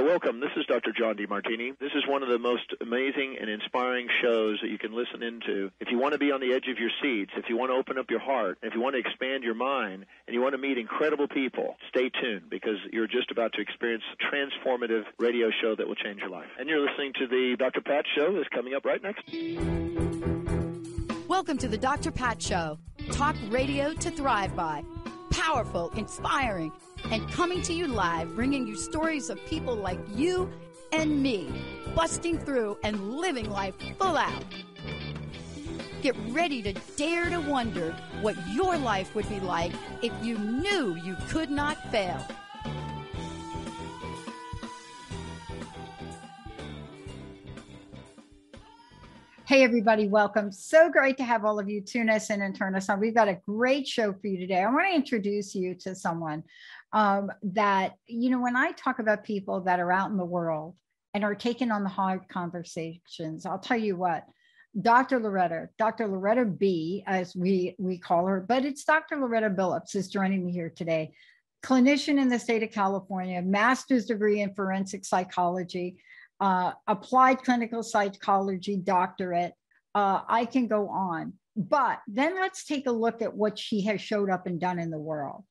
welcome. This is Dr. John DeMartini. This is one of the most amazing and inspiring shows that you can listen into. If you want to be on the edge of your seats, if you want to open up your heart, if you want to expand your mind, and you want to meet incredible people, stay tuned because you're just about to experience a transformative radio show that will change your life. And you're listening to the Dr. Pat Show that's coming up right next. Welcome to the Dr. Pat Show. Talk radio to thrive by. Powerful, inspiring, and coming to you live, bringing you stories of people like you and me, busting through and living life full out. Get ready to dare to wonder what your life would be like if you knew you could not fail. Hey, everybody, welcome. So great to have all of you tune us in and turn us on. We've got a great show for you today. I want to introduce you to someone that, when I talk about people that are out in the world and are taking on the hard conversations, I'll tell you what, Dr. Loretta B, as we call her, but it's Dr. Loretta Billoups is joining me here today. Clinician in the state of California, master's degree in forensic psychology, applied clinical psychology doctorate. I can go on, but then let's take a look at what she has showed up and done in the world.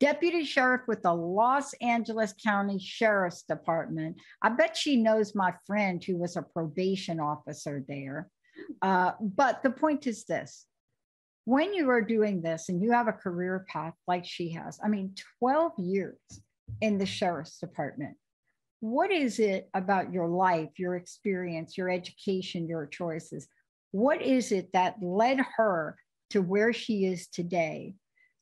Deputy Sheriff with the Los Angeles County Sheriff's Department. I bet she knows my friend who was a probation officer there. But the point is this. When you are doing this and you have a career path like she has, 12 years in the Sheriff's Department, what is it about your life, your experience, your education, your choices? What is it that led her to where she is today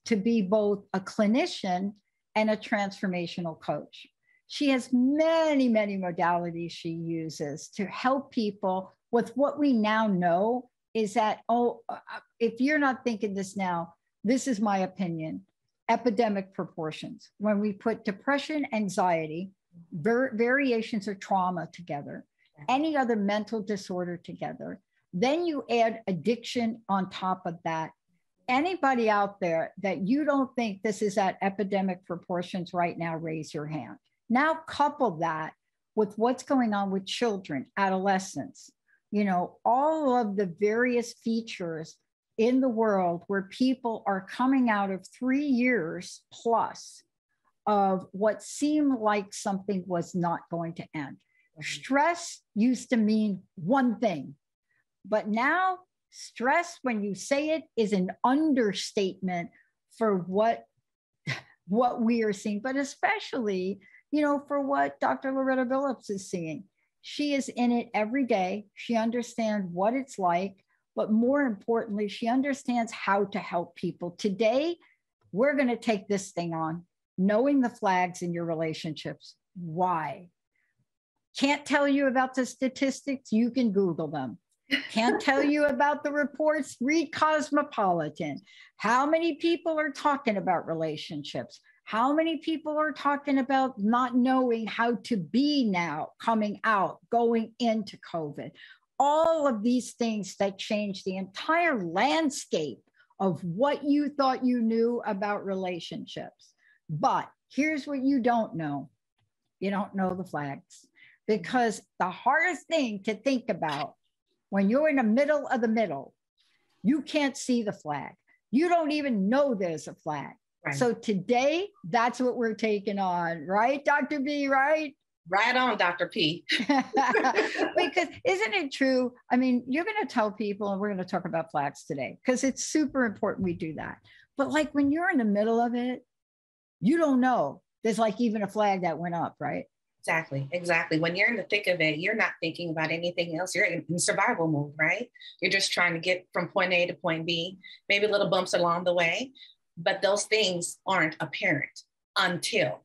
to be both a clinician and a transformational coach? She has many, many modalities she uses to help people with what we now know is that, if you're not thinking this now, this is my opinion, epidemic proportions. When we put depression, anxiety, variations of trauma together, any other mental disorder together, then you add addiction on top of that. Anybody out there that you don't think this is at epidemic proportions right now, raise your hand. Now couple that with what's going on with children, adolescents, all of the various features in the world where people are coming out of 3 years plus of what seemed like something was not going to end. Stress used to mean one thing, but now stress, when you say it, is an understatement for what we are seeing, but especially, for what Dr. Loretta Billoups is seeing. She is in it every day. She understands what it's like, but more importantly, she understands how to help people. Today, we're going to take this thing on. Knowing the flags in your relationships. Why? Can't tell you about the statistics. You can Google them. Can't tell you about the reports. Read Cosmopolitan. How many people are talking about relationships? How many people are talking about not knowing how to be now, coming out, going into COVID? All of these things that change the entire landscape of what you thought you knew about relationships. But here's what you don't know. You don't know the flags, because the hardest thing to think about when you're in the middle of the middle, you can't see the flag. You don't even know there's a flag. Right. So today, that's what we're taking on, right, Dr. B, right? Right on, Dr. P. Because isn't it true? You're going to tell people, and we're going to talk about flags today, because it's super important we do that. But like when you're in the middle of it, you don't know. There's like even a flag that went up, right? Exactly. When you're in the thick of it, you're not thinking about anything else. You're in survival mode, right? You're just trying to get from point A to point B, maybe little bumps along the way, but those things aren't apparent until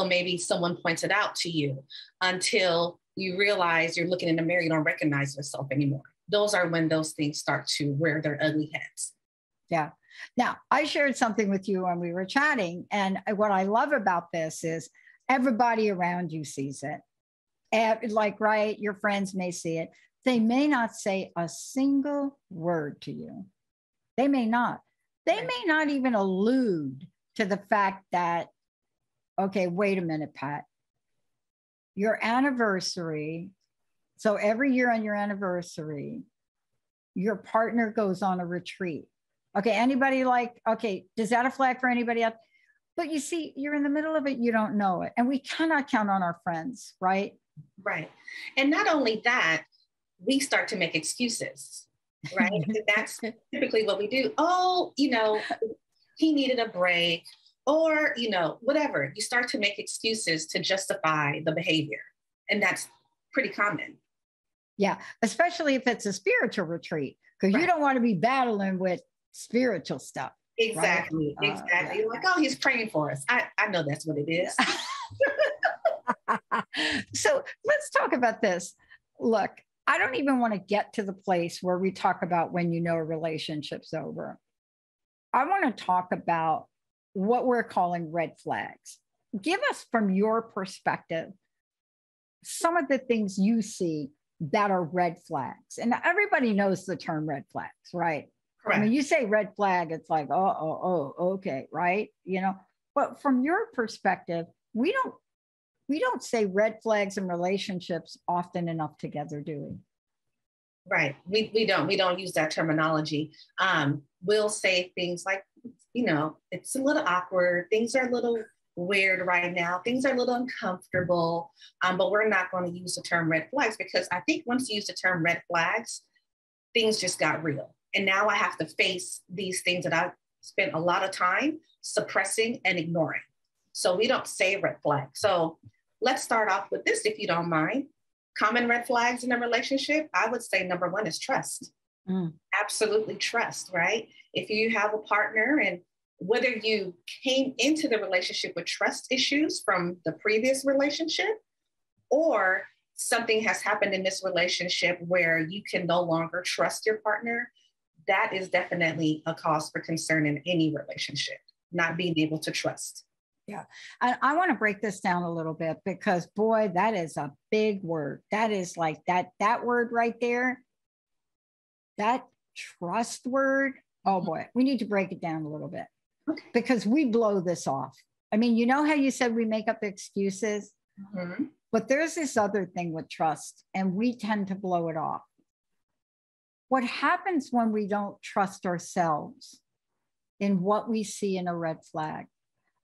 maybe someone points it out to you, until you realize you're looking in the mirror, you don't recognize yourself anymore. Those are when those things start to rear their ugly heads. Yeah. Now, I shared something with you when we were chatting, and what I love about this is everybody around you sees it. Right, your friends may see it. They may not say a single word to you. They may not. They may not even allude to the fact that, okay, wait a minute, Pat. your anniversary. So every year on your anniversary, your partner goes on a retreat. Okay, anybody like, okay, does that a flag for anybody else? But you see, you're in the middle of it, you don't know it. And we cannot count on our friends, right? Right. And not only that, we start to make excuses, right? And that's typically what we do. Oh, he needed a break, or, whatever. You start to make excuses to justify the behavior. And that's pretty common. Yeah, especially if it's a spiritual retreat, because you don't want to be battling with spiritual stuff. Exactly. Right? Exactly. Like, oh, he's praying for us. I know that's what it is. So let's talk about this. Look, I don't even want to get to the place where we talk about when you know a relationship's over. I want to talk about what we're calling red flags. Give us, from your perspective, some of the things you see that are red flags. And everybody knows the term red flags, right? Correct. I mean, you say red flag, it's like, okay, right? But from your perspective, we don't say red flags in relationships often enough together, do we? Right. We don't use that terminology. We'll say things like, it's a little awkward. Things are a little weird right now. Things are a little uncomfortable. But we're not going to use the term red flags, because I think once you use the term red flags, things just got real. And now I have to face these things that I've spent a lot of time suppressing and ignoring. So we don't say red flag. So let's start off with this, if you don't mind. Common red flags in a relationship, I would say number one is trust. Absolutely trust, right? If you have a partner, and whether you came into the relationship with trust issues from the previous relationship, or something has happened in this relationship where you can no longer trust your partner, that is definitely a cause for concern in any relationship, not being able to trust. Yeah. And I want to break this down a little bit, because boy, that is a big word. That is like that word right there, that trust word. Oh boy, we need to break it down a little bit, because we blow this off. I mean, you know how you said we make up excuses, but there's this other thing with trust, and we tend to blow it off. What happens when we don't trust ourselves in what we see in a red flag?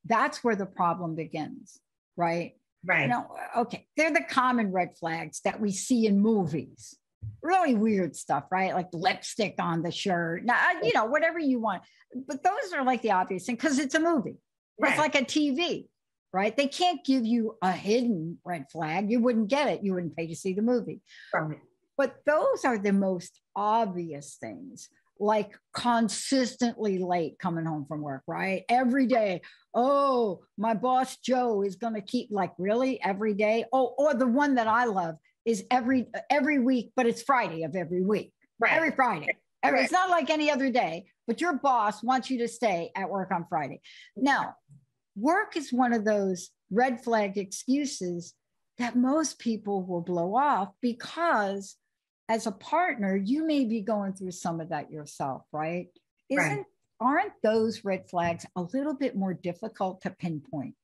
That's where the problem begins, right? Right. Okay, they're the common red flags that we see in movies. Really weird stuff, right? Like lipstick on the shirt. Now, whatever you want. But those are like the obvious thing, because it's a movie. Right. It's like a TV, right? They can't give you a hidden red flag. You wouldn't get it. You wouldn't pay to see the movie. Right. But those are the most obvious things, like consistently late coming home from work, right? Every day. Oh, my boss Joe is going to keep, like, really every day. Oh, or the one that I love is every week, but it's Friday of every week. Right. Every Friday. Right. It's not like any other day, but your boss wants you to stay at work on Friday. Now, work is one of those red flag excuses that most people will blow off, because as a partner, you may be going through some of that yourself, right? Aren't those red flags a little bit more difficult to pinpoint?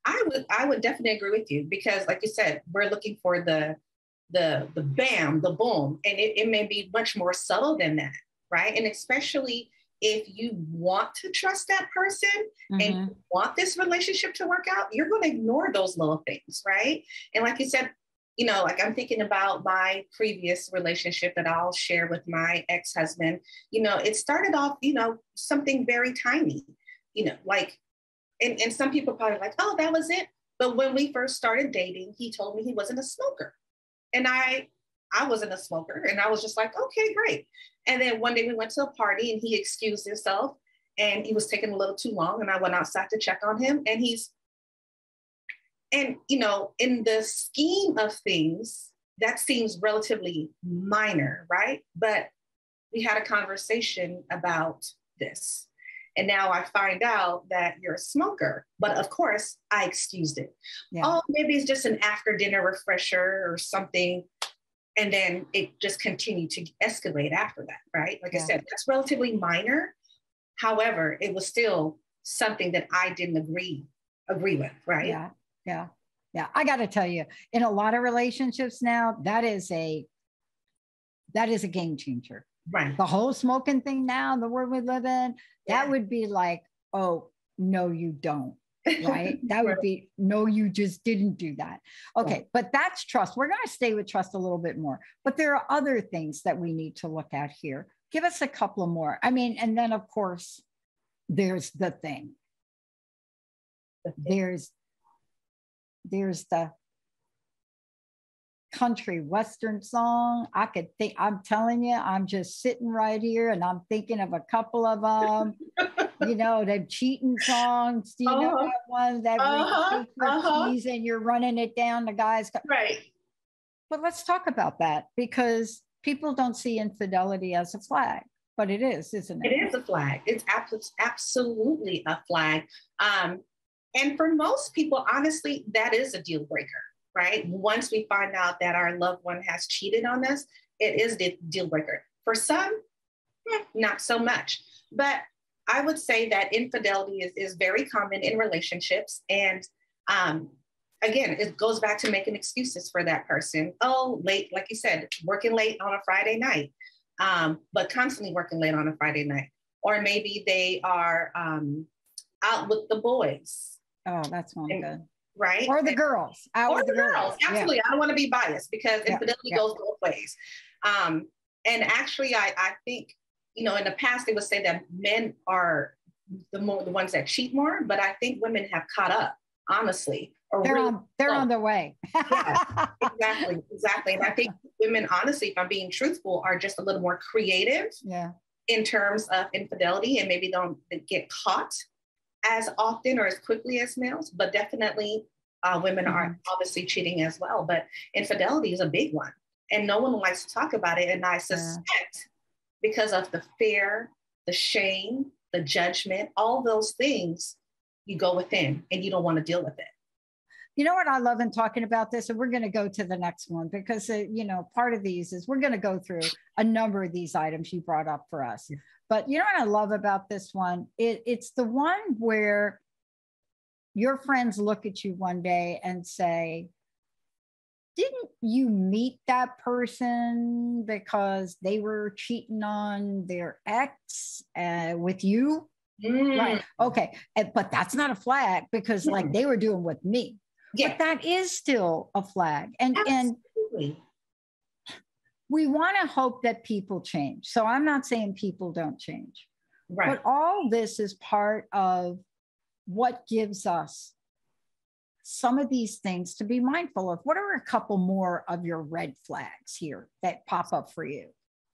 I would definitely agree with you, because like you said, we're looking for the bam, the boom, and it may be much more subtle than that, right? And especially if you want to trust that person and you want this relationship to work out, you're going to ignore those little things, right? And like you said, like I'm thinking about my previous relationship that I'll share with my ex-husband. It started off, something very tiny, like, and some people probably like, oh, that was it. But when we first started dating, he told me he wasn't a smoker. And I wasn't a smoker. And I was just like, okay, great. And then one day we went to a party and he excused himself and he was taking a little too long. And I went outside to check on him, and in the scheme of things, that seems relatively minor, right? But we had a conversation about this. And now I find out that you're a smoker. But of course, I excused it. Yeah. Oh, maybe it's just an after dinner refresher or something. And then it just continued to escalate after that, right? Like I said, that's relatively minor. However, it was still something that I didn't agree with, right? Yeah. Yeah. I got to tell you, in a lot of relationships now, that is a game changer. Right. The whole smoking thing now, the world we live in, that would be like, oh, no, you don't. Right. That would be, no, you just didn't do that. Okay. But that's trust. We're going to stay with trust a little bit more. But there are other things that we need to look at here. Give us a couple more. I mean, and then of course, there's the thing. There's the country western song. I could think, I'm telling you, I'm just sitting right here and I'm thinking of a couple of them. You know, the cheating songs. Do you know that one that where you take your keys and you're running it down the guy's right? But let's talk about that, because people don't see infidelity as a flag, but it is, isn't it? It is a flag. It's absolutely a flag. And for most people, honestly, that is a deal breaker, right? Once we find out that our loved one has cheated on us, it is the deal breaker. For some, not so much. But I would say that infidelity is very common in relationships. And again, it goes back to making excuses for that person. Oh, late, like you said, working late on a Friday night, but constantly working late on a Friday night. Or maybe they are out with the boys. Oh, that's not good. Right. Or the girls. Or the girls. Absolutely. Yeah. I don't want to be biased because infidelity goes both ways. And actually, I think, you know, in the past, they would say that men are the ones that cheat more, but I think women have caught up, honestly. They're on their way. Yeah, exactly. And I think women, honestly, if I'm being truthful, are just a little more creative in terms of infidelity, and maybe don't get caught as often or as quickly as males, but definitely women are obviously cheating as well. But infidelity is a big one, and no one likes to talk about it. And I suspect because of the fear, the shame, the judgment, all those things, you go within and you don't want to deal with it. You know what I love in talking about this, and we're going to go to the next one because, you know, part of these is we're going to go through a number of these items you brought up for us. But you know what I love about this one? It's the one where your friends look at you one day and say, didn't you meet that person because they were cheating on their ex with you? Right. Okay. But that's not a flag because like they were doing with me. But that is still a flag. And we want to hope that people change. So I'm not saying people don't change. Right. But all this is part of what gives us some of these things to be mindful of. What are a couple more of your red flags here that pop up for you?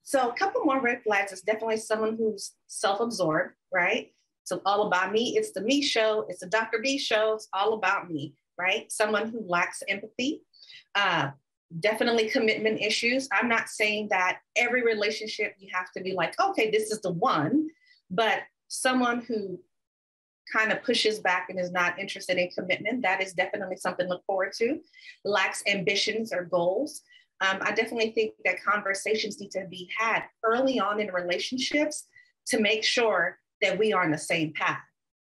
So a couple more red flags is definitely someone who's self-absorbed, right? So all about me. It's the me show. It's the Dr. B show. It's all about me, right? Someone who lacks empathy. Definitely commitment issues. I'm not saying that every relationship you have to be like, okay, this is the one, but someone who kind of pushes back and is not interested in commitment, that is definitely something to look forward to. Lacks ambitions or goals. I definitely think that conversations need to be had early on in relationships to make sure that we are on the same path.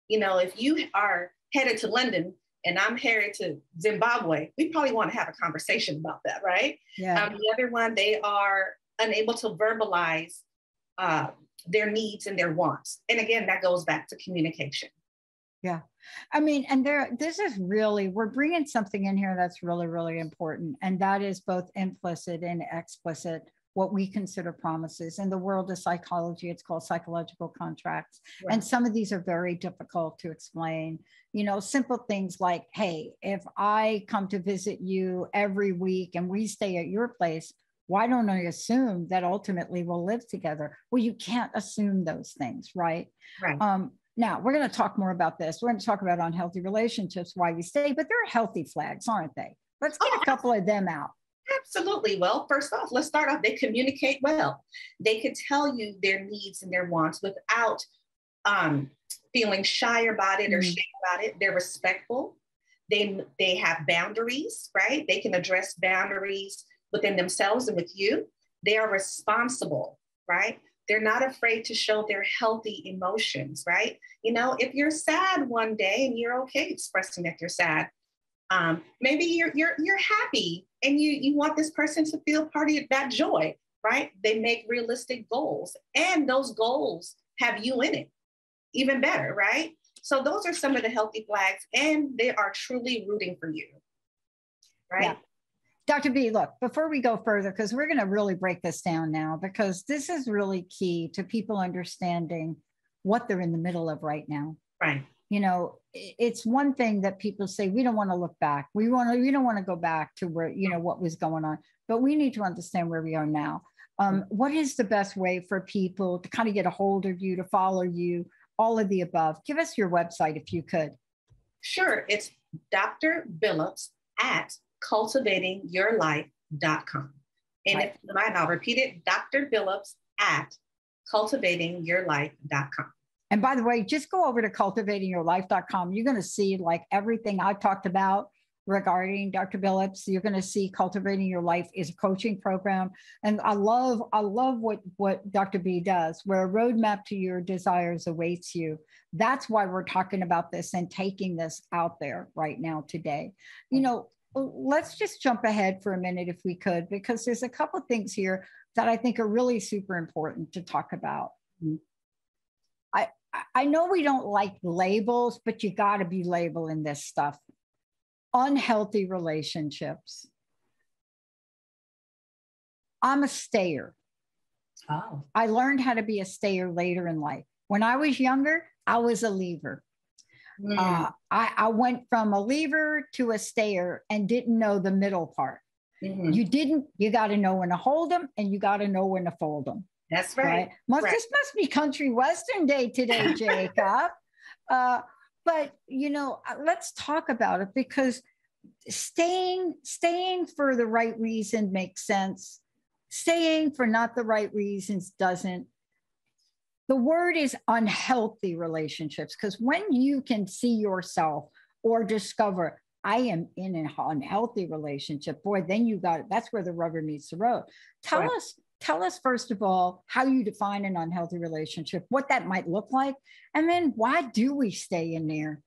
You know, if you are headed to London and I'm headed to Zimbabwe, we probably want to have a conversation about that, right? Yeah. The other one, they are unable to verbalize their needs and their wants. And again, that goes back to communication. Yeah. I mean, and this is really, we're bringing something in here that's really, really important. And that is both implicit and explicit, what we consider promises. In the world of psychology, it's called psychological contracts. Right. And some of these are very difficult to explain. You know, simple things like, hey, if I come to visit you every week and we stay at your place, why don't I assume that ultimately we'll live together? Well, you can't assume those things, right? Right. Now, we're going to talk more about this. We're going to talk about unhealthy relationships, why we stay, but they're healthy flags, aren't they? Let's get a couple of them out. Absolutely. Well, first off, let's start off. They communicate well. They can tell you their needs and their wants without feeling shy about it or shame about it. They're respectful. They have boundaries, right? They can address boundaries within themselves and with you. They are responsible, right? They're not afraid to show their healthy emotions, right? You know, if you're sad one day and you're okay expressing that you're sad, Maybe you're happy and you want this person to feel part of that joy, right? They make realistic goals, and those goals have you in it. Even better, right? So those are some of the healthy flags, and they are truly rooting for you, right? Yeah. Dr. B, look, before we go further, because we're going to really break this down now, because this is really key to people understanding what they're in the middle of right now. Right. You know, it's one thing that people say, we don't want to look back. We don't want to go back to where, you know, what was going on, but we need to understand where we are now. What is the best way for people to kind of get a hold of you, to follow you, all of the above? Give us your website if you could. Sure. It's Dr. Billoups at cultivatingyourlife.com. And if you mind, I'll repeat it, Dr. Billoups at cultivatingyourlife.com. And by the way, just go over to cultivatingyourlife.com. You're going to see like everything I talked about regarding Dr. Billoups. You're going to see Cultivating Your Life is a coaching program. And I love what Dr. B does, where a roadmap to your desires awaits you. That's why we're talking about this and taking this out there right now today. You know, let's just jump ahead for a minute if we could, because there's a couple of things here that I think are really super important to talk about. I know we don't like labels, but you got to be labeling this stuff. Unhealthy relationships. I'm a stayer. Oh. I learned how to be a stayer later in life. When I was younger, I was a leaver. I went from a leaver to a stayer and didn't know the middle part. You got to know when to hold them and you got to know when to fold them. That's right. This must be country western day today, Jacob. But, you know, let's talk about it, because staying for the right reason makes sense. Staying for not the right reasons doesn't. The word is unhealthy relationships, because when you can see yourself or discover, I am in an unhealthy relationship, boy, then that's where the rubber meets the road. Tell us, first of all, how you define an unhealthy relationship, what that might look like, and then why do we stay in there?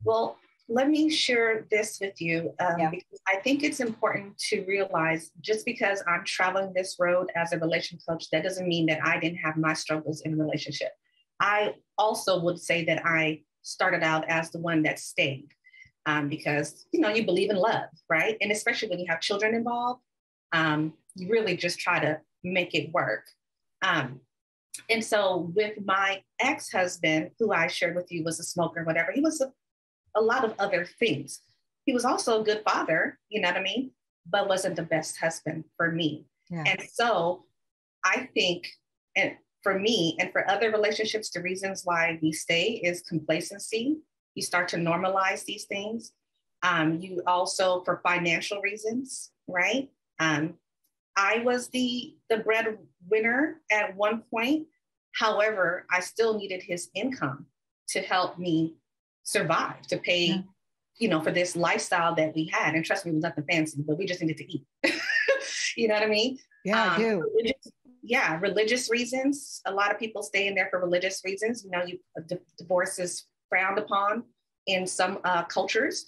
Well, let me share this with you, because I think it's important to realize, just because I'm traveling this road as a relation coach, that doesn't mean that I didn't have my struggles in a relationship. I also would say that I started out as the one that stayed, because, you know, you believe in love, right? And especially when you have children involved, you really just try to make it work. And so with my ex-husband, who I shared with you was a smoker, whatever, he was a lot of other things. He was also a good father, you know what I mean? But wasn't the best husband for me. Yeah. And so I think, and for me and for other relationships, the reasons why we stay is complacency. You start to normalize these things. You also, for financial reasons, right? I was the breadwinner at one point. However, I still needed his income to help me survive, to pay, you know, for this lifestyle that we had. And trust me, it was nothing fancy, but we just needed to eat. You know what I mean? Yeah, I do. Religious reasons. A lot of people stay in there for religious reasons. You know, divorce is frowned upon in some cultures.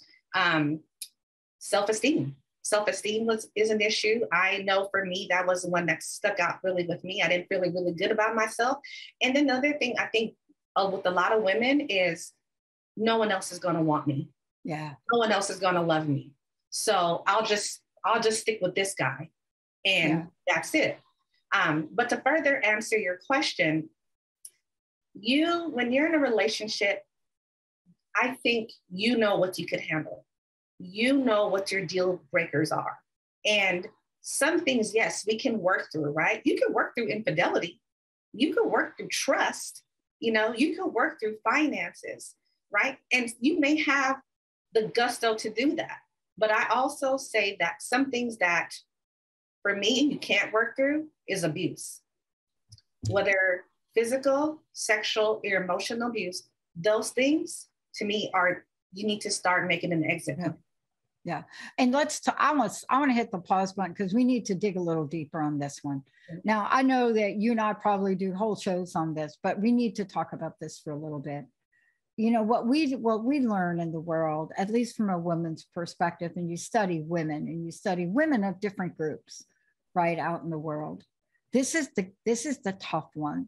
Self-esteem. Self-esteem is an issue. I know for me, that was the one that stuck out really with me. I didn't feel really good about myself. And then another thing I think with a lot of women is no one else is going to want me. Yeah. No one else is going to love me. So I'll just stick with this guy, and that's it. But to further answer your question, when you're in a relationship, I think you know what you could handle. You know what your deal breakers are. And some things, yes, we can work through, right? You can work through infidelity. You can work through trust. You know, you can work through finances, right? And you may have the gusto to do that. But I also say that some things that, for me, you can't work through is abuse. Whether physical, sexual, or emotional abuse, those things, to me, you need to start making an exit. Yeah. And I want to hit the pause button, because we need to dig a little deeper on this one. Now, I know that you and I probably do whole shows on this, but we need to talk about this for a little bit. you know, what we learn in the world, at least from a woman's perspective, and you study women of different groups, right, out in the world. This is the tough one,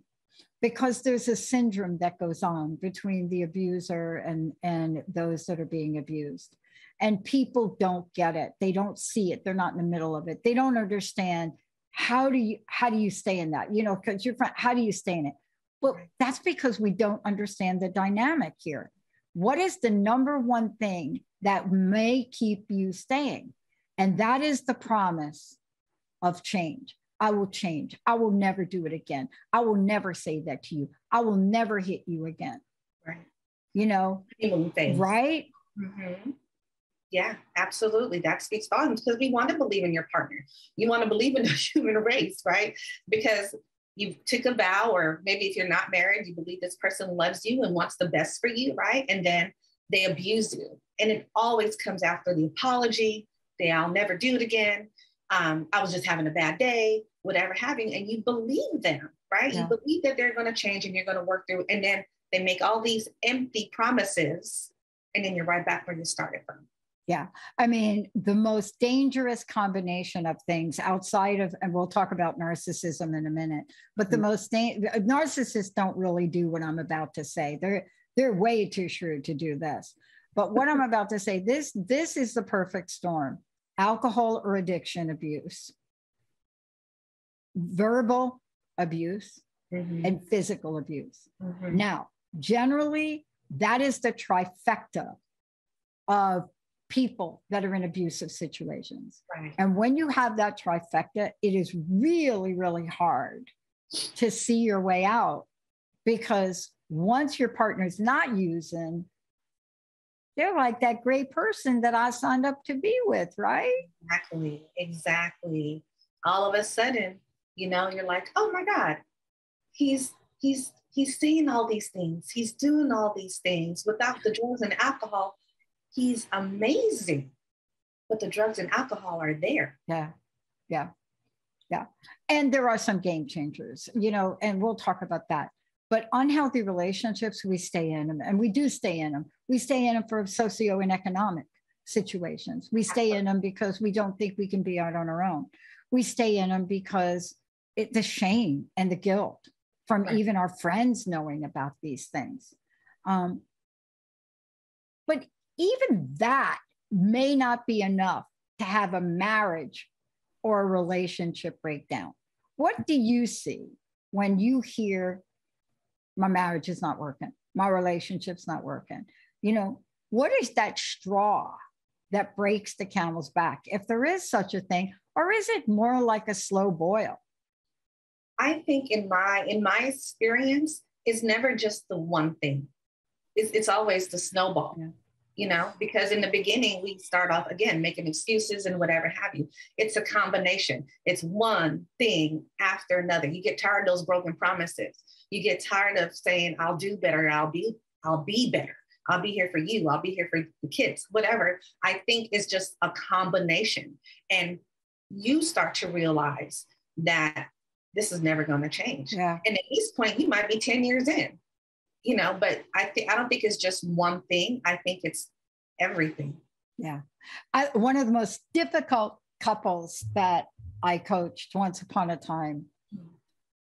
because there's a syndrome that goes on between the abuser and those that are being abused. And people don't get it. They don't see it. They're not in the middle of it. They don't understand how do you stay in that? You know, because how do you stay in it? Well, that's because we don't understand the dynamic here. What is the number one thing that may keep you staying? And that is the promise of change. I will change. I will never do it again. I will never say that to you. I will never hit you again. Right. You know, right? Mm-hmm. Yeah, absolutely. That speaks volumes, because we want to believe in your partner. You want to believe in the human race, right? Because you took a vow, or maybe if you're not married, you believe this person loves you and wants the best for you, right? And then they abuse you. And it always comes after the apology. I'll never do it again. I was just having a bad day, whatever having, and you believe them, right? Yeah. You believe that they're going to change and you're going to work through, and then they make all these empty promises, and then you're right back where you started from. Yeah. I mean, the most dangerous combination of things outside of, and we'll talk about narcissism in a minute, but the most narcissists don't really do what I'm about to say. They're way too shrewd to do this. But what I'm about to say, this is the perfect storm: alcohol or addiction abuse, verbal abuse, and physical abuse. Now, generally, that is the trifecta of people that are in abusive situations. Right. And when you have that trifecta, it is really, really hard to see your way out, because once your partner's not using, they're like that great person that I signed up to be with, right? Exactly. All of a sudden, you know, you're like, oh my God, he's seeing all these things. He's doing all these things without the drugs and alcohol. He's amazing, but the drugs and alcohol are there. Yeah. And there are some game changers, you know, and we'll talk about that. But unhealthy relationships, we stay in them, and we do stay in them. We stay in them for socio and economic situations. We stay in them because we don't think we can be out on our own. We stay in them because the shame and the guilt from even our friends knowing about these things. But even that may not be enough to have a marriage or a relationship breakdown. What do you see when you hear, my marriage is not working, my relationship's not working? You know, what is that straw that breaks the camel's back, if there is such a thing, or is it more like a slow boil? I think in my experience, it's never just the one thing. It's always the snowball. Yeah. You know, because in the beginning, we start off, again, making excuses and whatever have you. It's a combination. It's one thing after another. You get tired of those broken promises. You get tired of saying, I'll do better. I'll be better. I'll be here for you. I'll be here for the kids, whatever. I think it's just a combination. And you start to realize that this is never going to change. Yeah. And at this point, you might be 10 years in. You know, but I don't think it's just one thing. I think it's everything. Yeah. One of the most difficult couples that I coached once upon a time,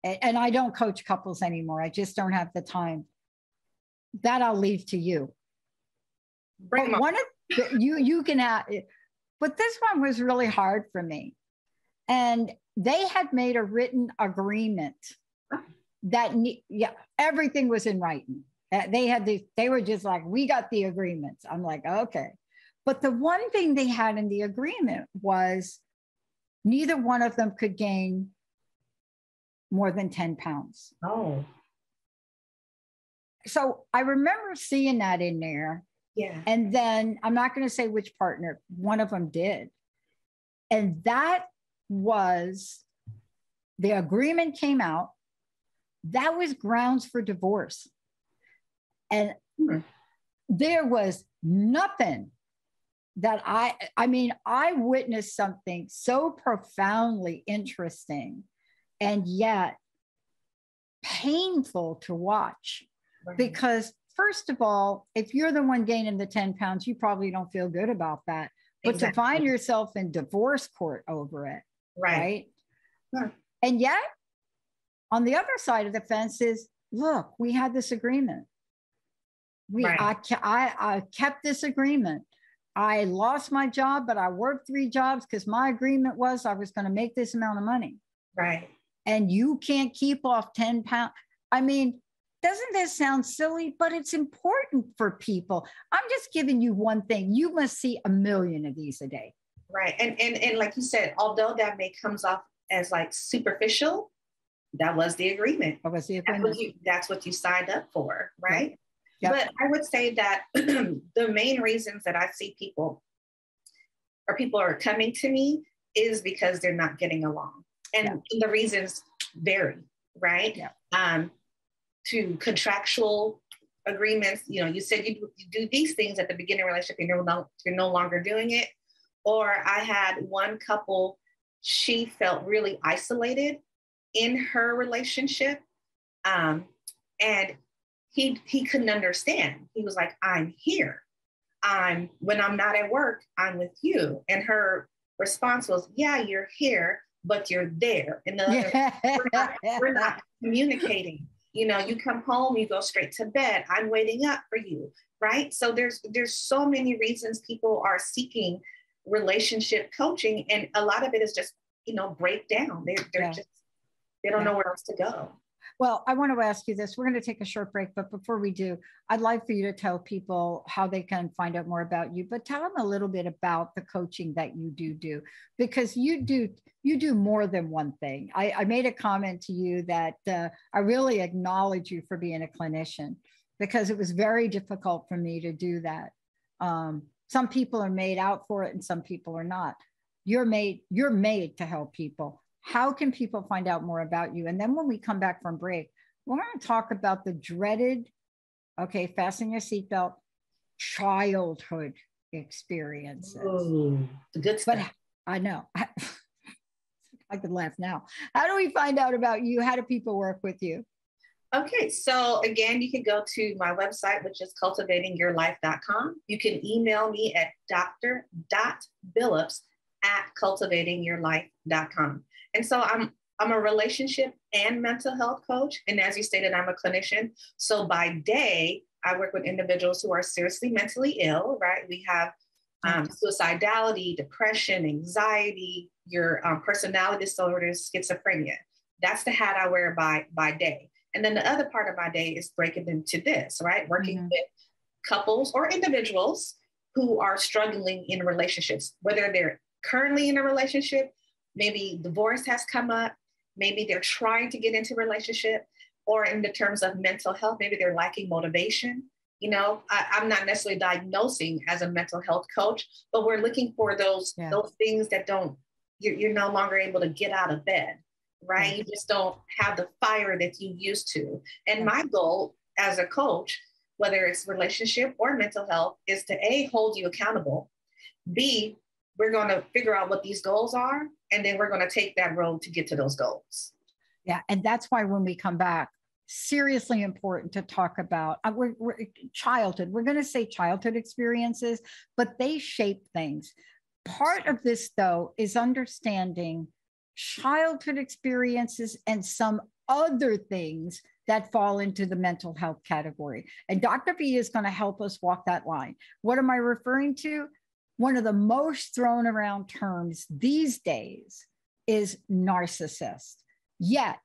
and I don't coach couples anymore. I just don't have the time. That I'll leave to you. Bring one of you can add, but this one was really hard for me. And they had made a written agreement that everything was in writing. They were just like, we got the agreements. I'm like, okay. But the one thing they had in the agreement was neither one of them could gain more than 10 pounds. Oh. So I remember seeing that in there. Yeah. And then I'm not going to say which partner, one of them did. And that was, the agreement came out. That was grounds for divorce. And there was nothing that I witnessed something so profoundly interesting and yet painful to watch. Right. Because first of all, if you're the one gaining the 10 pounds, you probably don't feel good about that. But Exactly. to find yourself in divorce court over it, right? Yeah. And yet, on the other side of the fence is, look, we had this agreement. I kept this agreement. I lost my job, but I worked 3 jobs because my agreement was I was going to make this amount of money. Right. And you can't keep off 10 pounds. I mean, doesn't this sound silly? But it's important for people. I'm just giving you one thing. You must see a million of these a day. Right. And like you said, although that may comes off as like superficial, that was the agreement. That was the agreement. That's what you signed up for, right? Yep. But I would say that the main reasons that I see people are coming to me is because they're not getting along. And the reasons vary, right? Yeah. To contractual agreements, you said you do these things at the beginning of the relationship, you're no longer doing it. Or I had one couple, she felt really isolated in her relationship. And he couldn't understand. He was like, I'm here. When I'm not at work, I'm with you. And her response was, yeah, you're here, but you're there. And we're not communicating. You come home, you go straight to bed. I'm waiting up for you, right? So there's so many reasons people are seeking relationship coaching, and a lot of it is just breakdown. They don't know where else to go. Well, I want to ask you this. We're going to take a short break, but before we do, I'd like for you to tell people how they can find out more about you, but tell them a little bit about the coaching that you do, because you do more than one thing. I made a comment to you that I really acknowledge you for being a clinician, because it was very difficult for me to do that. Some people are made out for it and some people are not. You're made to help people. How can people find out more about you? And then when we come back from break, we're going to talk about the dreaded, fasten your seatbelt, childhood experiences. Ooh, the good stuff. But I know. I could laugh now. How do we find out about you? How do people work with you? Okay, so again, you can go to my website, which is cultivatingyourlife.com. You can email me at dr.billoups@cultivatingyourlife.com. And so I'm a relationship and mental health coach. And as you stated, I'm a clinician. So by day, I work with individuals who are seriously mentally ill, right? We have suicidality, depression, anxiety, your personality disorders, schizophrenia. That's the hat I wear by day. And then the other part of my day is breaking into this, right? Working with couples or individuals who are struggling in relationships, whether they're currently in a relationship, maybe divorce has come up, maybe they're trying to get into a relationship, or in the terms of mental health, maybe they're lacking motivation. I'm not necessarily diagnosing as a mental health coach, but we're looking for those things that you're no longer able to get out of bed, right? You just don't have the fire that you used to. And my goal as a coach, whether it's relationship or mental health, is to A, hold you accountable. B, we're going to figure out what these goals are, and then we're going to take that road to get to those goals. Yeah. And that's why when we come back, seriously important to talk about childhood. We're going to say childhood experiences, but they shape things. Part of this, though, is understanding childhood experiences and some other things that fall into the mental health category. And Dr. B is going to help us walk that line. What am I referring to? One of the most thrown around terms these days is narcissist. Yet,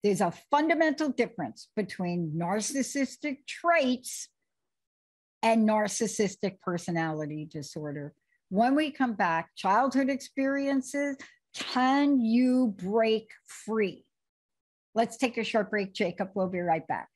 there's a fundamental difference between narcissistic traits and narcissistic personality disorder. When we come back, childhood experiences, can you break free? Let's take a short break, Jacob. We'll be right back.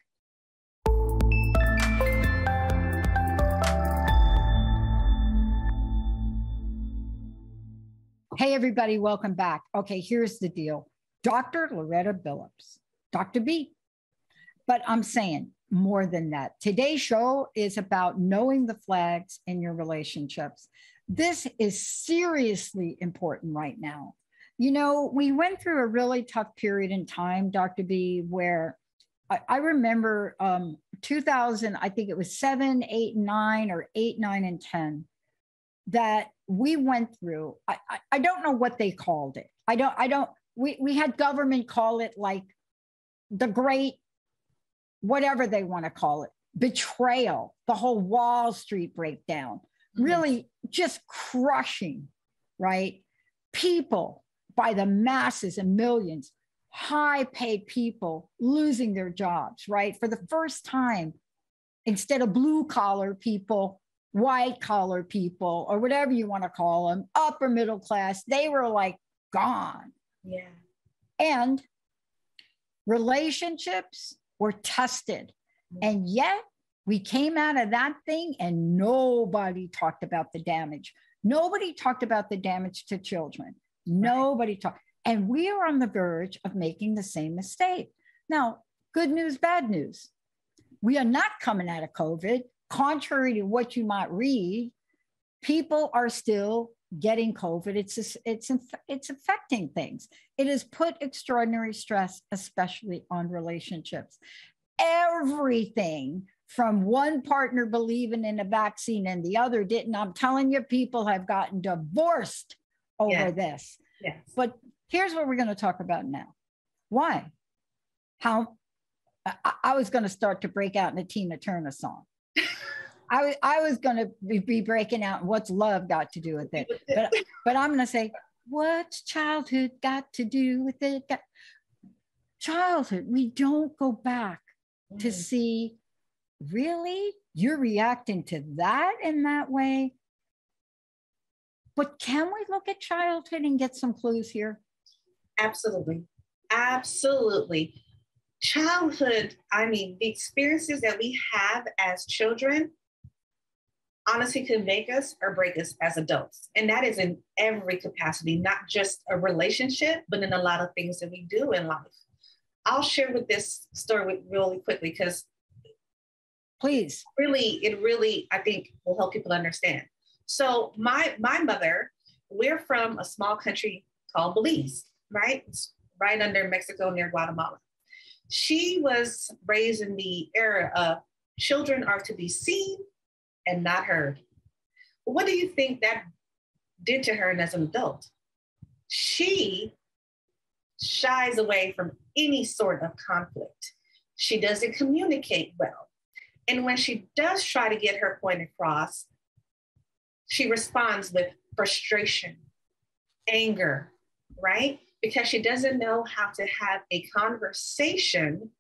Hey, everybody, welcome back. Okay, here's the deal. Dr. Loretta Billoups, Dr. B. But I'm saying more than that. Today's show is about knowing the flags in your relationships. This is seriously important right now. We went through a really tough period in time, Dr. B, where I remember 2000, I think it was 7, 8, 9, or 8, 9, and 10 that we went through. I don't know what they called it. We had government call it like the great, whatever they want to call it, betrayal, the whole Wall Street breakdown, really just crushing, right? People by the masses and millions, high paid people losing their jobs, right? For the first time, instead of blue collar people, white collar people, or whatever you want to call them, upper middle class, they were like gone. Yeah. And relationships were tested. And yet we came out of that thing and nobody talked about the damage. Nobody talked about the damage to children. Nobody talked. And we are on the verge of making the same mistake. Now, good news, bad news. We are not coming out of COVID. Contrary to what you might read, people are still getting COVID. It's affecting things. It has put extraordinary stress, especially on relationships. Everything from one partner believing in a vaccine and the other didn't. I'm telling you, people have gotten divorced over this. Yes. But here's what we're going to talk about now. Why? How? I was going to start to break out in a Tina Turner song. I was going to be breaking out what's love got to do with it. But I'm going to say, what's childhood got to do with it? Childhood, we don't go back to see, really? You're reacting to that in that way? But can we look at childhood and get some clues here? Absolutely. Absolutely. Childhood, I mean, the experiences that we have as children honestly can make us or break us as adults. And that is in every capacity, not just a relationship, but in a lot of things that we do in life. I'll share with this story really quickly because please, it really, I think will help people understand. So my mother, we're from a small country called Belize, right? It's right under Mexico near Guatemala. She was raised in the era of children are to be seen and not heard. What do you think that did to her as an adult? She shies away from any sort of conflict. She doesn't communicate well. And when she does try to get her point across, she responds with frustration, anger, right? Because she doesn't know how to have a conversation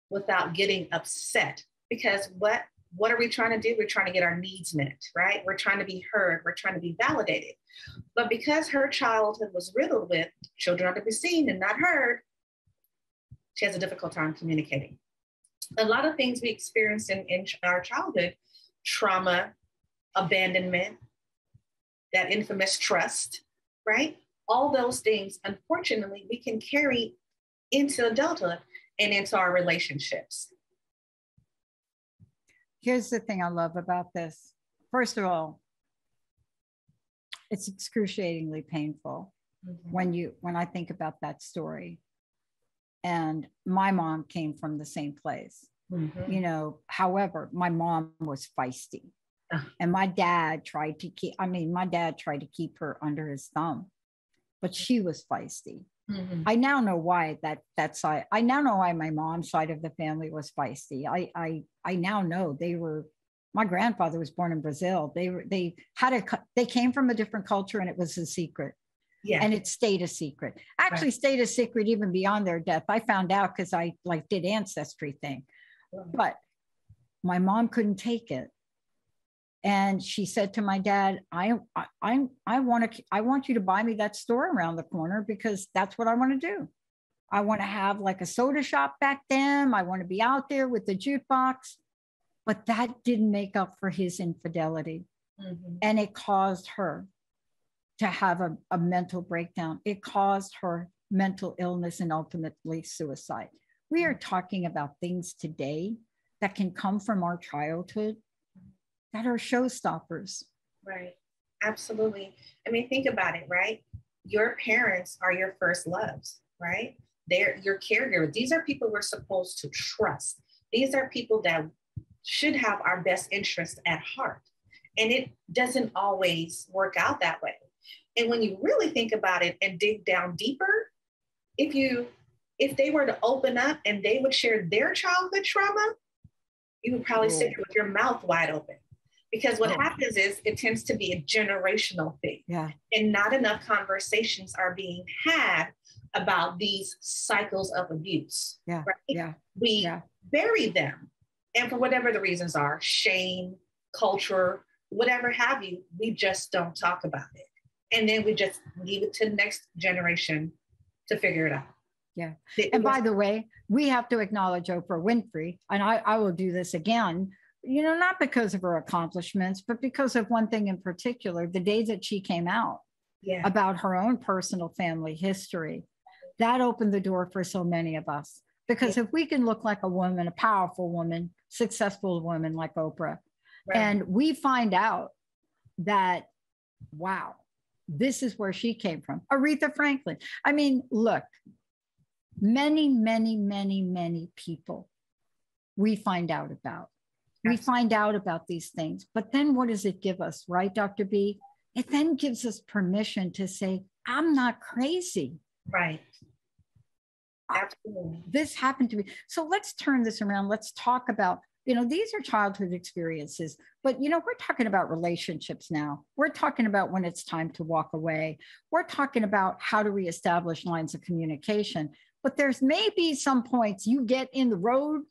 without getting upset. Because what are we trying to do? We're trying to get our needs met, right? We're trying to be heard. We're trying to be validated. But because her childhood was riddled with children are to be seen and not heard, she has a difficult time communicating. A lot of things we experienced in our childhood, trauma, abandonment, that infamous trust, right? All those things, unfortunately, we can carry into adulthood and into our relationships. Here's the thing I love about this. First of all, it's excruciatingly painful when I think about that story. And my mom came from the same place. You know, however, my mom was feisty. And my dad tried to keep her under his thumb, but she was feisty. I now know why that side. I now know why my mom's side of the family was feisty. I now know my grandfather was born in Brazil. They came from a different culture and it was a secret. Yeah. And it stayed a secret. Actually stayed a secret even beyond their death. I found out because I did ancestry thing. But my mom couldn't take it. And she said to my dad, I want you to buy me that store around the corner because that's what I want to do. I want to have like a soda shop back then. I want to be out there with the jukebox. But that didn't make up for his infidelity. And it caused her to have a mental breakdown. It caused her mental illness and ultimately suicide. We are talking about things today that can come from our childhood that are showstoppers. Right. Absolutely. I mean, think about it, right? Your parents are your first loves, right? They're your caregiver. These are people we're supposed to trust. These are people that should have our best interest at heart. And it doesn't always work out that way. And when you really think about it and dig down deeper, if they were to open up and they would share their childhood trauma, you would probably sit here with your mouth wide open. Because what happens is it tends to be a generational thing. Yeah. And not enough conversations are being had about these cycles of abuse. Yeah. Right? Yeah. We bury them. And for whatever the reasons are, shame, culture, whatever have you, we just don't talk about it. And then we just leave it to the next generation to figure it out. Yeah. And by the way, we have to acknowledge Oprah Winfrey, and I will do this again, not because of her accomplishments, but because of one thing in particular, the day that she came out about her own personal family history, that opened the door for so many of us. Because if we can look like a woman, a powerful woman, successful woman like Oprah, and we find out that, wow, this is where she came from. Aretha Franklin. I mean, look, many, many, many, many people we find out about. We find out about these things. But then what does it give us, right, Dr. B? It then gives us permission to say, I'm not crazy. Right. Absolutely. This happened to me. So let's turn this around. Let's talk about, these are childhood experiences, but, we're talking about relationships now. We're talking about when it's time to walk away. We're talking about how to reestablish lines of communication. But there's maybe some points you get in the road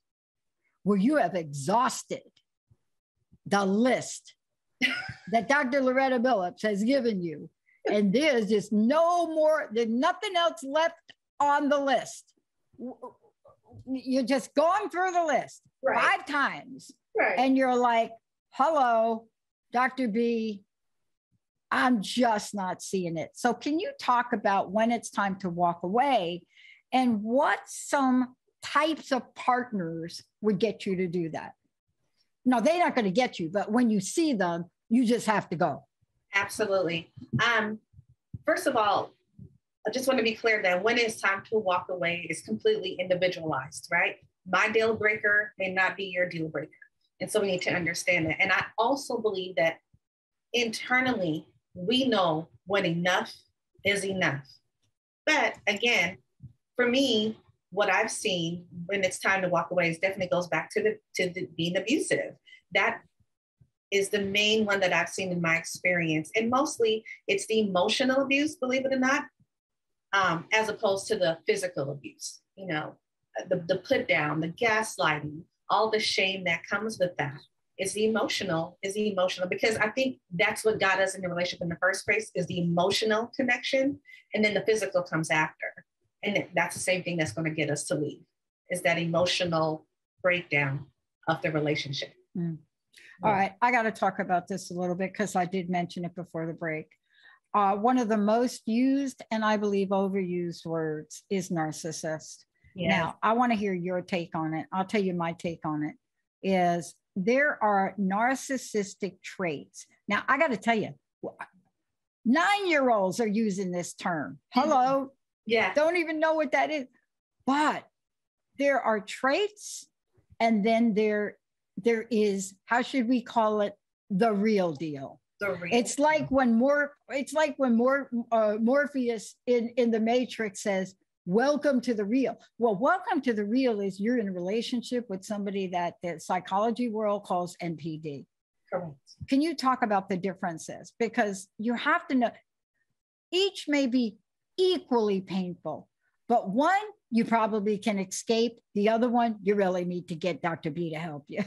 where you have exhausted the list that Dr. Loretta Billoups has given you. And there's just there's nothing else left on the list. You're just going through the list 5 times. Right. And you're like, hello, Dr. B, I'm just not seeing it. So can you talk about when it's time to walk away and what some types of partners would get you to do that? No, they're not going to get you, but when you see them, you just have to go. Absolutely. First of all, I just want to be clear that when it's time to walk away is completely individualized, right? My deal breaker may not be your deal breaker. And so we need to understand that. And I also believe that internally, we know when enough is enough. But again, for me, what I've seen when it's time to walk away is definitely goes back to the being abusive. That is the main one that I've seen in my experience. And mostly it's the emotional abuse, believe it or not, as opposed to the physical abuse, the put down, the gaslighting, all the shame that comes with that is the emotional, because I think that's what got us in the relationship in the first place is the emotional connection. And then the physical comes after. And that's the same thing that's going to get us to leave is that emotional breakdown of the relationship. Mm. All right. I got to talk about this a little bit because I did mention it before the break. One of the most used and I believe overused words is narcissist. Yes. Now, I want to hear your take on it. I'll tell you my take on it is there are narcissistic traits. Now, I got to tell you, 9-year-olds are using this term. Hello. Yeah. Don't even know what that is. But there are traits and then there is, how should we call it? The real deal. It's like when Morpheus in the Matrix says, welcome to the real. Well, welcome to the real is you're in a relationship with somebody that the psychology world calls NPD. Correct. Can you talk about the differences? Because you have to know, each may be equally painful, but one you probably can escape. The other one, you really need to get Dr. B to help you.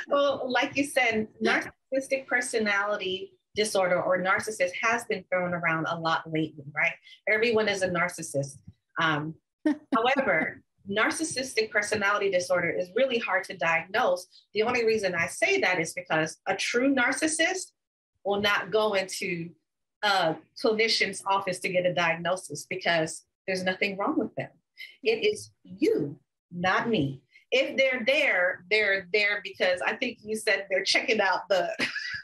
Well, like you said, narcissistic personality disorder or narcissist has been thrown around a lot lately, right? Everyone is a narcissist. However, narcissistic personality disorder is really hard to diagnose. The only reason I say that is because a true narcissist will not go into a clinician's office to get a diagnosis because there's nothing wrong with them. It is you, not me. If they're there because I think you said they're checking out the.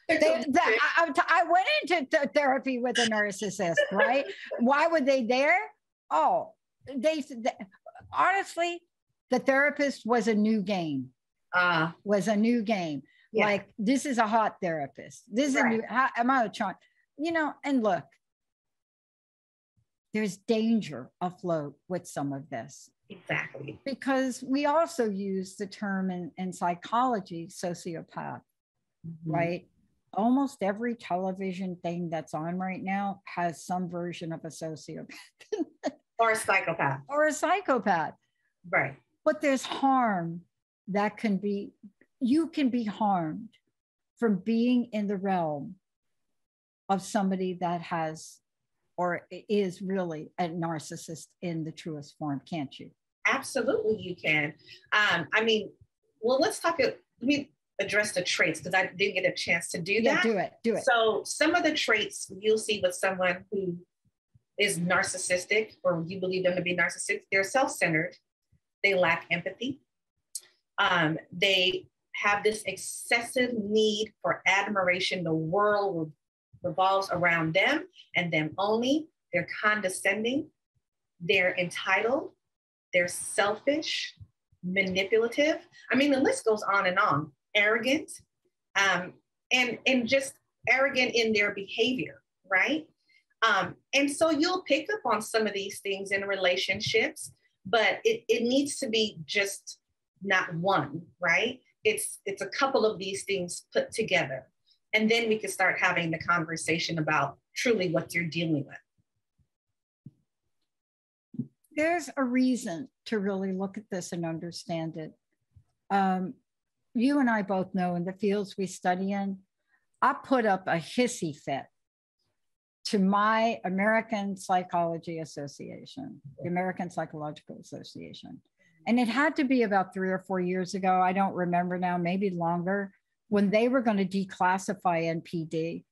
I went into therapy with a narcissist, right? Why were they there? Oh, honestly, the therapist was a new game. Was a new game. Yeah. Like, this is a hot therapist. This is a new, how am I trying? You know, and look, there's danger afloat with some of this. Exactly. Because we also use the term in psychology, sociopath, right? Almost every television thing that's on right now has some version of a sociopath. Or a psychopath. Or a psychopath. Right. But there's harm that can be, you can be harmed from being in the realm of somebody that has or is really a narcissist in the truest form, can't you? Absolutely, you can. I mean, well, let's talk, let me address the traits, because I didn't get a chance to do that. Yeah, do it. So some of the traits you'll see with someone who is narcissistic, or you believe them to be narcissistic, they're self-centered, they lack empathy, they have this excessive need for admiration. The world revolves around them and them only. They're condescending, they're entitled, they're selfish, manipulative. I mean, the list goes on and on. Arrogant, and just arrogant in their behavior, right? And so you'll pick up on some of these things in relationships, but it needs to be just not one, right? It's a couple of these things put together. And then we can start having the conversation about truly what you're dealing with. There's a reason to really look at this and understand it. You and I both know in the fields we study in, I put up a hissy fit to my American Psychology Association, the American Psychological Association. And it had to be about 3 or 4 years ago. I don't remember now, maybe longer, when they were going to declassify NPD.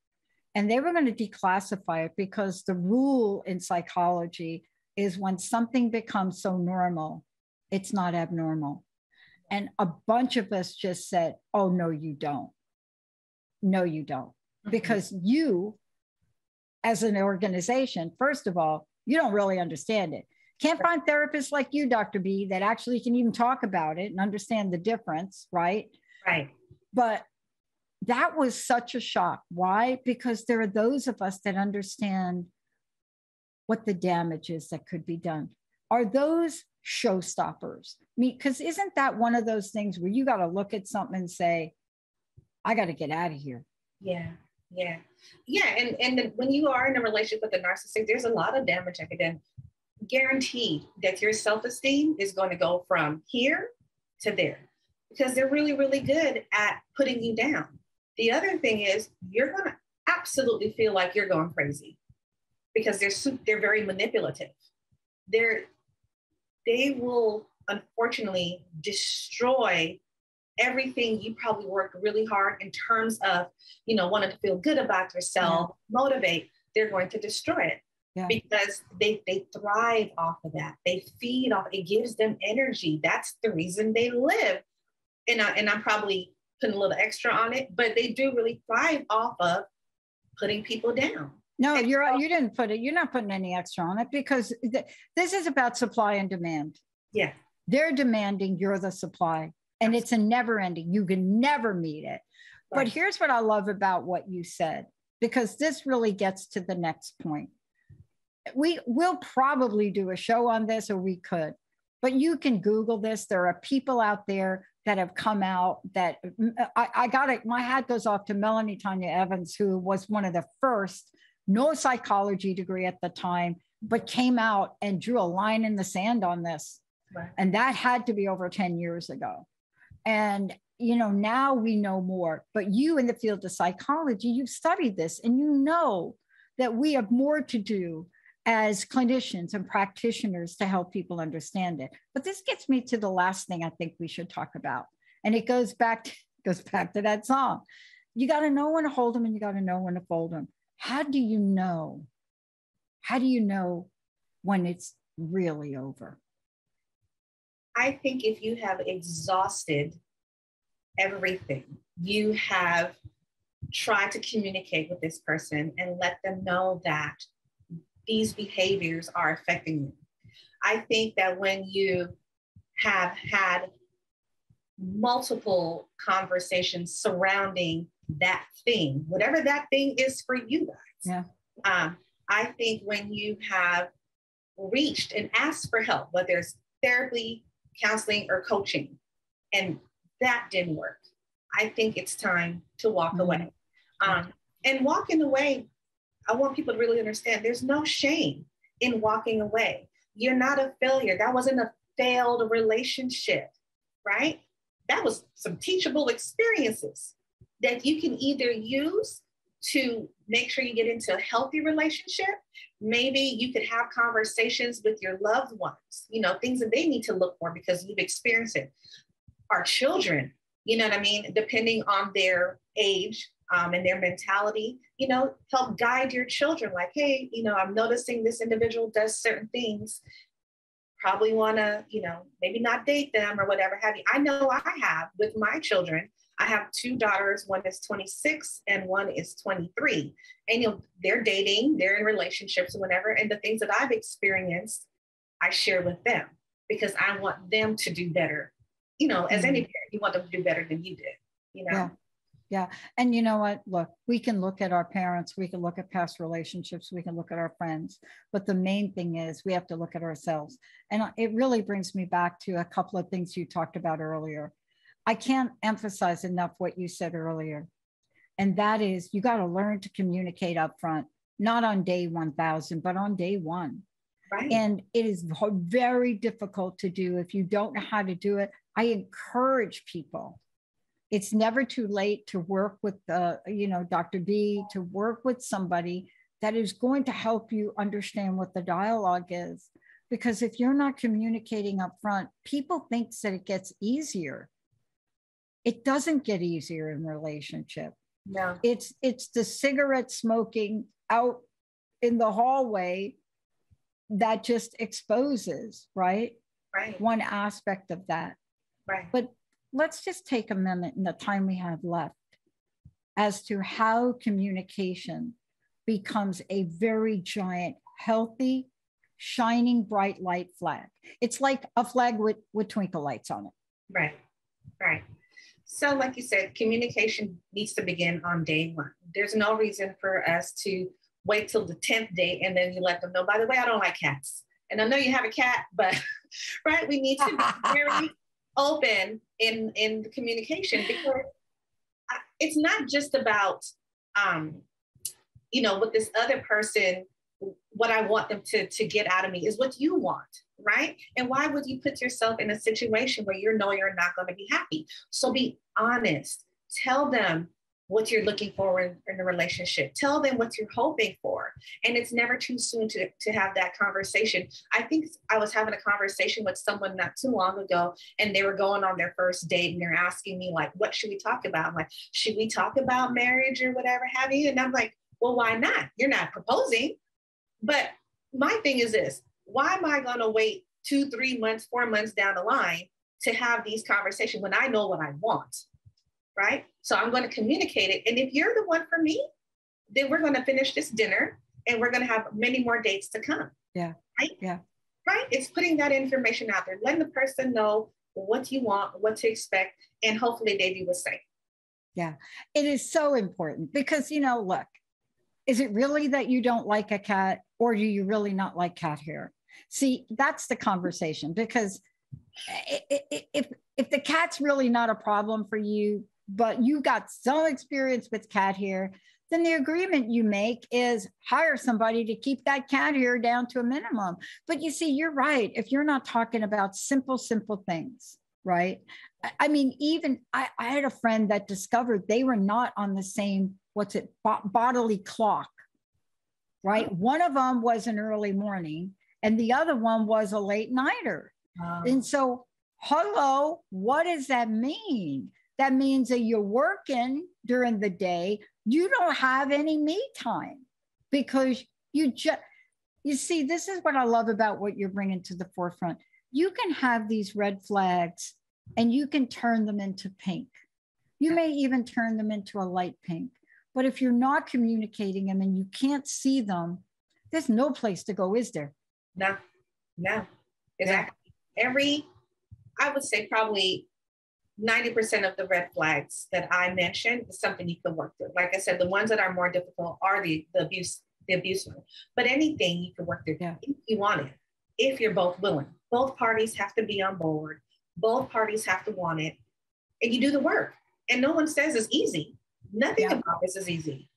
And they were going to declassify it because the rule in psychology is when something becomes so normal, it's not abnormal. And a bunch of us just said, oh, no, you don't. No, you don't. Because you, as an organization, first of all, you don't really understand it. Can't find therapists like you, Dr. B, that actually can even talk about it and understand the difference, right? Right. But that was such a shock. Why? Because there are those of us that understand what the damage is that could be done. Are those showstoppers? I mean, because isn't that one of those things where you got to look at something and say, I got to get out of here? Yeah. And when you are in a relationship with a narcissist, there's a lot of damage that could then guarantee that your self-esteem is going to go from here to there, because they're really, really good at putting you down. The other thing is you're going to absolutely feel like you're going crazy because they're very manipulative. They will unfortunately destroy everything you probably worked really hard in terms of, wanting to feel good about yourself, motivate. They're going to destroy it because they thrive off of that. They feed off, it gives them energy. That's the reason they live. And I'm probably putting a little extra on it, but they do really thrive off of putting people down. No, you didn't put it. You're not putting any extra on it because this is about supply and demand. Yeah. They're demanding, you're the supply. And it's a never ending. You can never meet it. Right. But here's what I love about what you said, because this really gets to the next point. We'll probably do a show on this, or we could, but you can Google this. There are people out there that have come out that I got it. My hat goes off to Melanie Tanya Evans, who was one of the first, no psychology degree at the time, but came out and drew a line in the sand on this. Right. And that had to be over 10 years ago. And, now we know more, but you in the field of psychology, you've studied this and you know that we have more to do as clinicians and practitioners to help people understand it. But this gets me to the last thing I think we should talk about. And it goes back to that song. You got to know when to hold them and you got to know when to fold them. How do you know? How do you know when it's really over? I think if you have exhausted everything, you have tried to communicate with this person and let them know that these behaviors are affecting you. I think that when you have had multiple conversations surrounding that thing, whatever that thing is for you guys. Yeah. I think when you have reached and asked for help, whether it's therapy, counseling, or coaching, and that didn't work, I think it's time to walk away. And walking away, I want people to really understand there's no shame in walking away. You're not a failure. That wasn't a failed relationship, right? That was some teachable experiences that you can either use to make sure you get into a healthy relationship. Maybe you could have conversations with your loved ones, you know, things that they need to look for because you've experienced it. Our children, you know what I mean? Depending on their age and their mentality, you know, help guide your children. Like, hey, you know, I'm noticing this individual does certain things. Probably want to, you know, maybe not date them or whatever have you. I know I have with my children. I have two daughters. One is 26 and one is 23. And, you know, they're dating, they're in relationships and whatever. And the things that I've experienced, I share with them because I want them to do better. You know, as any parent, you want them to do better than you did, you know? Yeah. And you know what? Look, we can look at our parents, we can look at past relationships, we can look at our friends. But the main thing is we have to look at ourselves. And it really brings me back to a couple of things you talked about earlier. I can't emphasize enough what you said earlier. And that is you got to learn to communicate up front, not on day 1000, but on day one. Right. And it is very difficult to do if you don't know how to do it. I encourage people. It's never too late to work with Dr. B, to work with somebody that is going to help you understand what the dialogue is. Because if you're not communicating up front, people think that it gets easier. It doesn't get easier in relationship. No. It's the cigarette smoking out in the hallway that just exposes, right? Right. One aspect of that. Right. But let's just take a minute in the time we have left as to how communication becomes a very giant, healthy, shining, bright light flag. It's like a flag with twinkle lights on it. Right, right. So like you said, communication needs to begin on day one. There's no reason for us to wait till the 10th day and then you let them know, by the way, I don't like cats. And I know you have a cat, but right, we need to be very open in the communication because it's not just about, with this other person, what I want them to get out of me is what you want, right? And why would you put yourself in a situation where you know you're not going to be happy? So be honest. Tell them what you're looking for in a relationship. Tell them what you're hoping for. And it's never too soon to have that conversation. I think I was having a conversation with someone not too long ago, and they were going on their first date, and they're asking me, like, what should we talk about? I'm like, should we talk about marriage or whatever have you? And I'm like, well, why not? You're not proposing. But my thing is this, why am I going to wait 2, 3 months, 4 months down the line to have these conversations when I know what I want, right? So I'm going to communicate it. And if you're the one for me, then we're going to finish this dinner and we're going to have many more dates to come. Yeah. Right? Yeah. Right? It's putting that information out there, letting the person know what you want, what to expect, and hopefully they do the same. Yeah. It is so important because, look, is it really that you don't like a cat or do you really not like cat hair? See, that's the conversation because if the cat's really not a problem for you, but you got some experience with cat hair, then the agreement you make is hire somebody to keep that cat hair down to a minimum. But you see, you're right. If you're not talking about simple things, right? I mean, even I had a friend that discovered they were not on the same, bodily clock, right? One of them was an early morning and the other one was a late nighter. And so, hello, what does that mean? That means that you're working during the day. You don't have any me time because you see, this is what I love about what you're bringing to the forefront. You can have these red flags and you can turn them into pink. You may even turn them into a light pink. But if you're not communicating them and you can't see them, there's no place to go, is there? No. Exactly. I would say probably 90% of the red flags that I mentioned is something you can work through. Like I said, the ones that are more difficult are the abuse one. But anything you can work through if you want it, if you're both willing. Both parties have to be on board. Both parties have to want it. And you do the work. And no one says it's easy. Nothing about this is easy.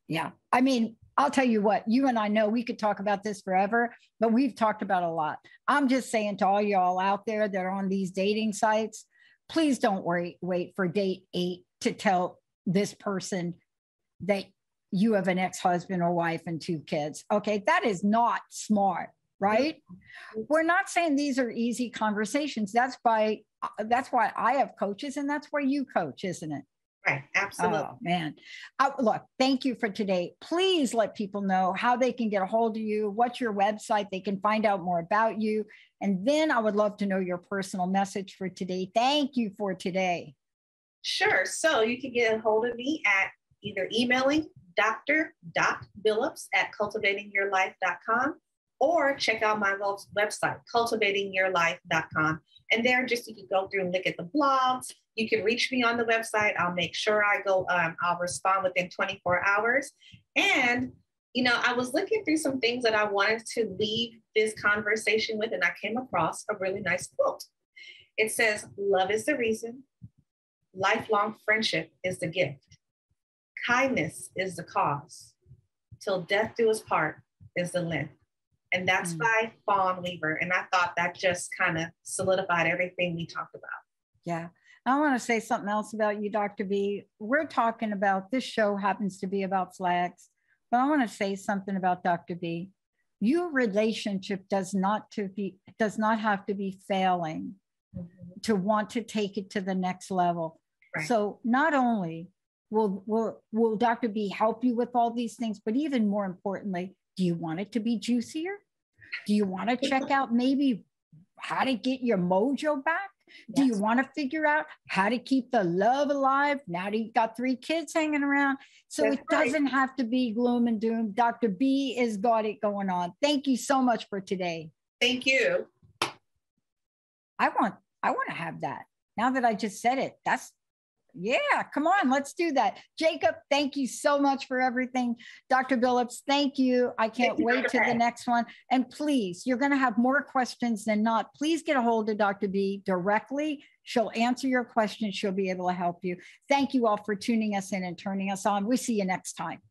Yeah. I mean, I'll tell you what, you and I know we could talk about this forever, but we've talked about a lot. I'm just saying to all y'all out there that are on these dating sites, please don't wait for date 8 to tell this person that you have an ex-husband or wife and 2 kids. Okay, that is not smart, right? We're not saying these are easy conversations. That's why I have coaches, and that's why you coach, isn't it? Right, absolutely. Oh, man. Look, thank you for today. Please let people know how they can get a hold of you, what's your website, they can find out more about you. And then I would love to know your personal message for today. Thank you for today. Sure. So you can get a hold of me at either emailing dr.billoups@cultivatingyourlife.com or check out my website, cultivatingyourlife.com. And there just you can go through and look at the blogs. You can reach me on the website. I'll make sure I'll respond within 24 hours. And, I was looking through some things that I wanted to leave this conversation with, and I came across a really nice quote. It says, "Love is the reason. Lifelong friendship is the gift. Kindness is the cause. Till death do us part is the length." And that's by Fawn Weaver. And I thought that just kind of solidified everything we talked about. Yeah. I want to say something else about you, Dr. B. We're talking about, this show happens to be about flags, but I want to say something about Dr. B. Your relationship does not have to be failing to want to take it to the next level. Right. So not only will Dr. B help you with all these things, but even more importantly, do you want it to be juicier? Do you want to check out maybe how to get your mojo back? Do you want to figure out how to keep the love alive now that you've got 3 kids hanging around? So it doesn't have to be gloom and doom. Dr. B has got it going on. Thank you so much for today. Thank you. I want to have that. Now that I just said it, come on, let's do that. Jacob, thank you so much for everything. Dr. Billoups, thank you. I can't wait to the next one. And please, you're going to have more questions than not. Please get a hold of Dr. B directly. She'll answer your questions. She'll be able to help you. Thank you all for tuning us in and turning us on. We'll see you next time.